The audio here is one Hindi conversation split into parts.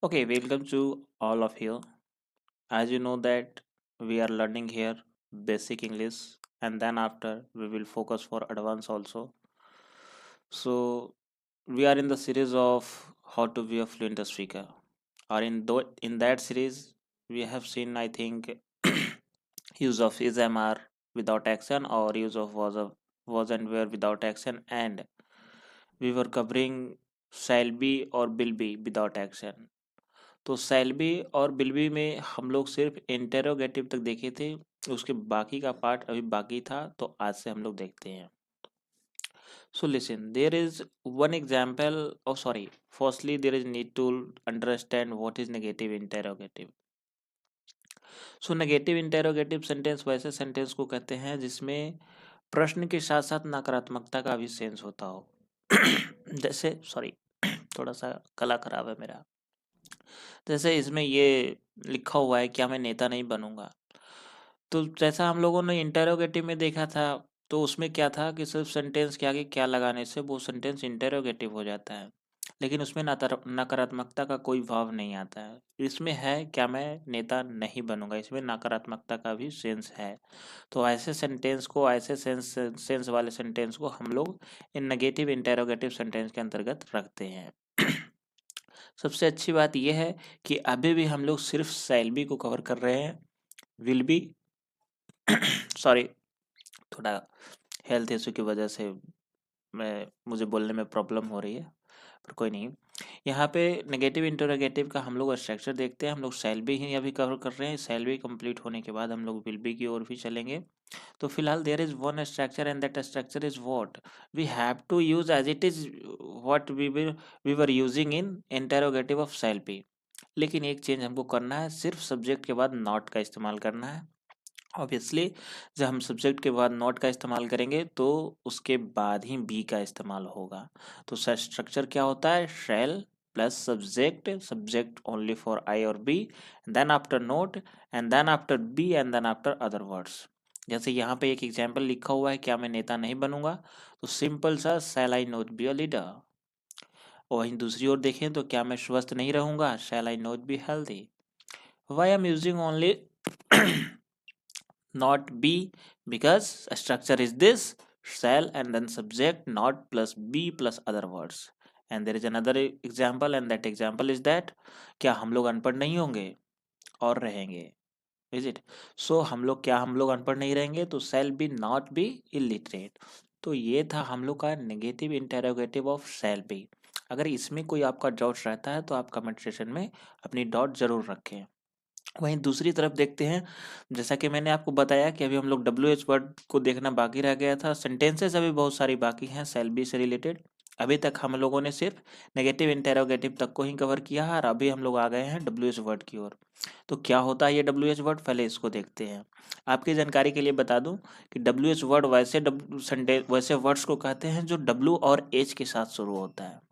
Okay, welcome to all of you. As you know that we are learning here basic English and then after we will focus for advanced also. So we are in the series of how to be a fluent speaker. Or in that series we have seen I think use of is MR without action or use of was and were without action and we were covering shall be or will be without action. तो सेल्बी और बिल्बी में हम लोग सिर्फ इंटेरोगेटिव तक देखे थे। उसके बाकी का पार्ट अभी बाकी था, तो आज से हम लोग देखते हैं। So listen, there is one example. Oh sorry, firstly there is need to understand what is negative interrogative. So negative interrogative sentence वैसे सेंटेंस को कहते हैं जिसमें प्रश्न के साथ साथ नकारात्मकता का भी सेंस होता हो। जैसे सॉरी, थोड़ा सा गला खराब है मेरा। जैसे इसमें ये लिखा हुआ है, क्या मैं नेता नहीं बनूंगा? तो जैसा हम लोगों ने इंटेरोगेटिव में देखा था, तो उसमें क्या था कि सिर्फ सेंटेंस के आगे क्या लगाने से वो सेंटेंस इंटेरोगेटिव हो जाता है, लेकिन उसमें नकारात्मकता का कोई भाव नहीं आता है। इसमें है क्या मैं नेता नहीं बनूंगा, इसमें नकारात्मकता का भी सेंस है। तो ऐसे सेंटेंस को, ऐसे सेंस सेंस वाले सेंटेंस को हम लोग इन नेगेटिव इंटेरोगेटिव सेंटेंस के अंतर्गत रखते हैं। सबसे अच्छी बात यह है कि अभी भी हम लोग सिर्फ शैल बी को कवर कर रहे हैं। विल बी सॉरी, थोड़ा हेल्थ इशू की वजह से मुझे बोलने में प्रॉब्लम हो रही है, पर कोई नहीं। यहाँ पे नेगेटिव इंटरोगेटिव का हम लोग स्ट्रक्चर देखते हैं। हम लोग शैल बी ही अभी कवर कर रहे हैं। शैल बी कंप्लीट होने के बाद हम लोग विल बी की ओर भी चलेंगे। तो फिलहाल there is one structure and that structure is what we have to use as it is what we were using in interrogative of shall be. लेकिन एक चेंज हमको करना है, सिर्फ सब्जेक्ट के बाद नॉट का इस्तेमाल करना है। ऑब्वियसली जब हम सब्जेक्ट के बाद नॉट का इस्तेमाल करेंगे तो उसके बाद ही बी का इस्तेमाल होगा। तो स्ट्रक्चर क्या होता है? Shall plus subject, subject only for I और be, then after not and then after be and then after other words. जैसे यहाँ पे एक एग्जाम्पल लिखा हुआ है, क्या मैं नेता नहीं बनूंगा? तो सिंपल सा शैल I not be a leader. और वहीं दूसरी ओर देखें तो क्या मैं स्वस्थ नहीं रहूंगा? Shall I not be healthy. Why am using only not be? Because structure is this: shall and then subject, not plus be plus other words. And there is another example and that example is that क्या हम लोग अनपढ़ नहीं होंगे और रहेंगे? Is it? सो हम लोग अनपढ़ नहीं रहेंगे, तो shall be not be illiterate। तो ये था हम लोग का negative interrogative of shall be। अगर इसमें कोई आपका डाउट रहता है तो आप कमेंट सेशन में अपनी डाउट जरूर रखें। वहीं दूसरी तरफ देखते हैं, जैसा कि मैंने आपको बताया कि अभी हम लोग डब्ल्यू एच वर्ड को देखना बाकी रह गया था। सेंटेंसेस अभी बहुत सारी बाकी हैं शैल बी से रिलेटेड। अभी तक हम लोगों ने सिर्फ नेगेटिव इंटेरोगेटिव तक को ही कवर किया है और अभी हम लोग आ गए हैं डब्ल्यू एच वर्ड की ओर। तो क्या होता है ये डब्ल्यू एच वर्ड, पहले इसको देखते हैं। आपकी जानकारी के लिए बता दूं कि डब्ल्यू एच वर्ड वैसे वर्ड्स को कहते हैं जो डब्ल्यू और एच के साथ शुरू होता है।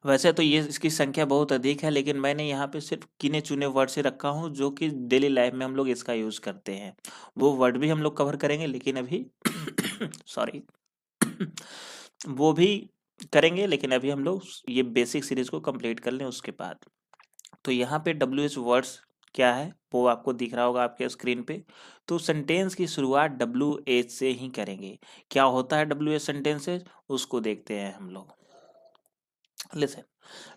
वैसे तो ये इसकी संख्या बहुत अधिक है, लेकिन मैंने यहाँ पे सिर्फ गिने चुने वर्ड से रखा हूँ जो कि डेली लाइफ में हम लोग इसका यूज करते हैं। वो वर्ड भी हम लोग कवर करेंगे, लेकिन अभी सॉरी वो भी करेंगे, लेकिन अभी हम लोग ये बेसिक सीरीज को कंप्लीट कर लें उसके बाद। तो यहाँ पे डब्ल्यू एच वर्ड्स क्या है वो आपको दिख रहा होगा आपके स्क्रीन पे। तो सेंटेंस की शुरुआत डब्ल्यू एच से ही करेंगे। क्या होता है डब्ल्यू एच सेंटेंसेस, उसको देखते हैं हम लोग। लिसन,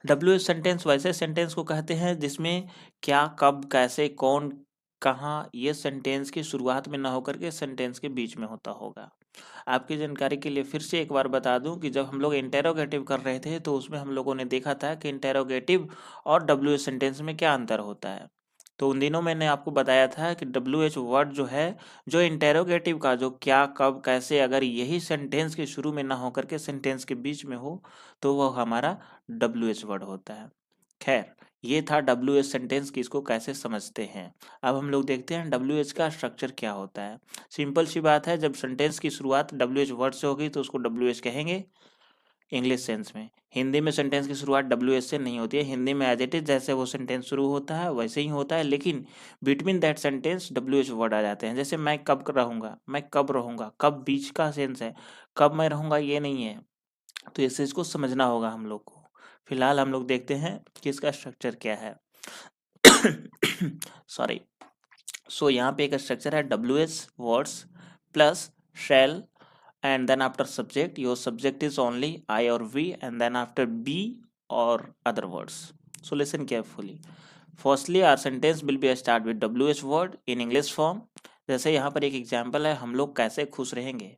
डब्ल्यू एच सेंटेंस वैसे सेंटेंस को कहते हैं जिसमें क्या, कब, कैसे, कौन, कहाँ, ये सेंटेंस की शुरुआत में ना होकर के सेंटेंस के बीच में होता होगा। आपकी जानकारी के लिए फिर से एक बार बता दूं कि जब हम लोग इंटेरोगेटिव कर रहे थे तो उसमें हम लोगों ने देखा था कि इंटेरोगेटिव और डब्ल्यू एच सेंटेंस में क्या अंतर होता है। तो उन दिनों मैंने आपको बताया था कि डब्ल्यू एच वर्ड जो है, जो इंटेरोगेटिव का जो क्या, कब, कैसे, अगर यही सेंटेंस के शुरू में ना होकर के सेंटेंस के बीच में हो तो वह हमारा डब्ल्यू एच वर्ड होता है। खैर, ये था डब्ल्यू एच सेंटेंस की, इसको कैसे समझते हैं। अब हम लोग देखते हैं डब्ल्यू एच का स्ट्रक्चर क्या होता है। सिंपल सी बात है, जब सेंटेंस की शुरुआत डब्ल्यू एच वर्ड से होगी तो उसको डब्ल्यू एच कहेंगे इंग्लिश सेंस में। हिंदी में सेंटेंस की शुरुआत डब्ल्यू एच से नहीं होती है। हिंदी में एज इट इज जैसे वो सेंटेंस शुरू होता है वैसे ही होता है, लेकिन between that sentence W H word आ जाते हैं। जैसे मैं कब रहूंगा, मैं कब रहूंगा, कब बीच का सेंस है, कब मैं रहूंगा ये नहीं है। तो इस चीज को समझना होगा हम लोग को। फिलहाल हम लोग देखते हैं कि इसका स्ट्रक्चर क्या है। सॉरी। सो यहाँ पे एक स्ट्रक्चर है WH words plus shall and then after subject your subject is only I or we and then after be or other words. So listen carefully. Firstly our sentence will be start with WH word in English form. जैसे यहाँ पर एक एग्जाम्पल है, हम लोग कैसे खुश रहेंगे,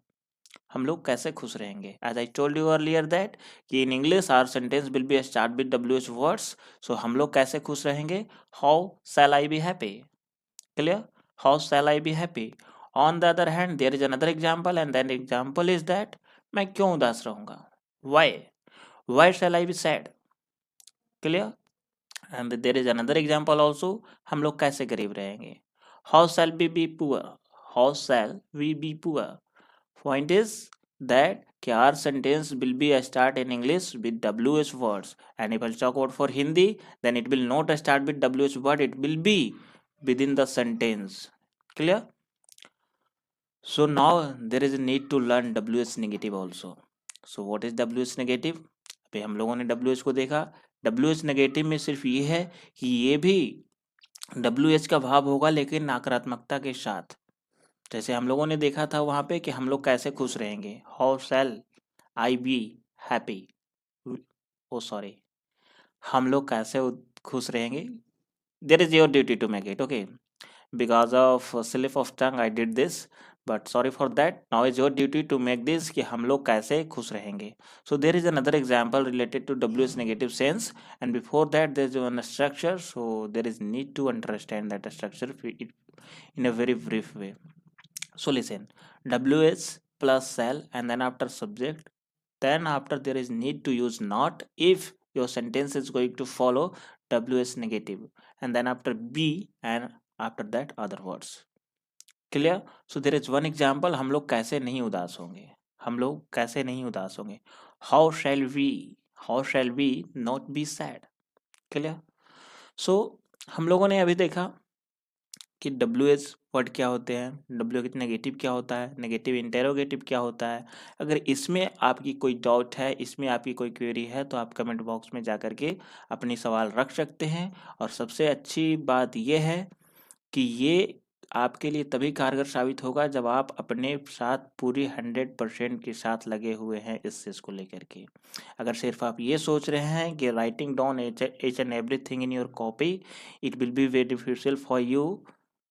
हम लोग कैसे खुश रहेंगे। As I told you earlier that कि in English our sentence will be start with WH words. So हम लोग कैसे खुश रहेंगे, how shall I be happy. Clear, how shall I be happy. On the other hand there is another example and that example is that मैं क्यों उदास रहूंगा, why, why shall I be sad. Clear, and there is another example also, हम लोग कैसे गरीब रहेंगे, how shall be poor, how shall we be poor. Point is that our sentence will be start in English with WH words, and if I talk about for Hindi, then it will not start with WH word, it will be within the sentence. Clear? So now there is a need to learn WH negative also. So what is WH negative? अभी हम लोगों ने WH को देखा। WH negative में सिर्फ ये है कि ये भी WH का भाव होगा लेकिन नकारात्मकता के साथ। जैसे हम लोगों ने देखा था वहाँ पे कि हम लोग कैसे खुश रहेंगे, how shall I be happy, oh sorry, हम लोग कैसे खुश रहेंगे, there is your duty to make it okay, because of slip of tongue I did this, but sorry for that, now is your duty to make this कि हम लोग कैसे खुश रहेंगे। So there is another example related to WH negative sense, and before that there is one structure, so there is need to understand that structure in a very brief way. So listen, WH plus shall and then after subject, then after there is need to use not if your sentence is going to follow WH negative, and then after be and after that other words. Clear? So there is one example, हम लोग कैसे नहीं उदास होंगे, हम लोग कैसे नहीं उदास होंगे, how shall we, how shall we not be sad. Clear? So हम लोगों ने अभी देखा कि WH वर्ड क्या होते हैं, WH नेगेटिव क्या होता है, नेगेटिव इंटेरोगेटिव क्या होता है। अगर इसमें आपकी कोई डाउट है, इसमें आपकी कोई क्वेरी है, तो आप कमेंट बॉक्स में जा कर के अपनी सवाल रख सकते हैं। और सबसे अच्छी बात यह है कि ये आपके लिए तभी कारगर साबित होगा जब आप अपने साथ पूरी 100% के साथ लगे हुए हैं इस चीज़ को लेकर के। अगर सिर्फ आप ये सोच रहे हैं कि writing down each and everything in your copy, it will be beneficial for you,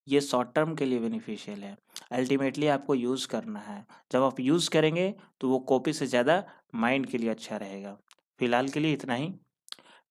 ये शॉर्ट टर्म के लिए बेनिफिशियल है, अल्टीमेटली आपको यूज़ करना है। जब आप यूज़ करेंगे तो वो कॉपी से ज़्यादा माइंड के लिए अच्छा रहेगा। फिलहाल के लिए इतना ही।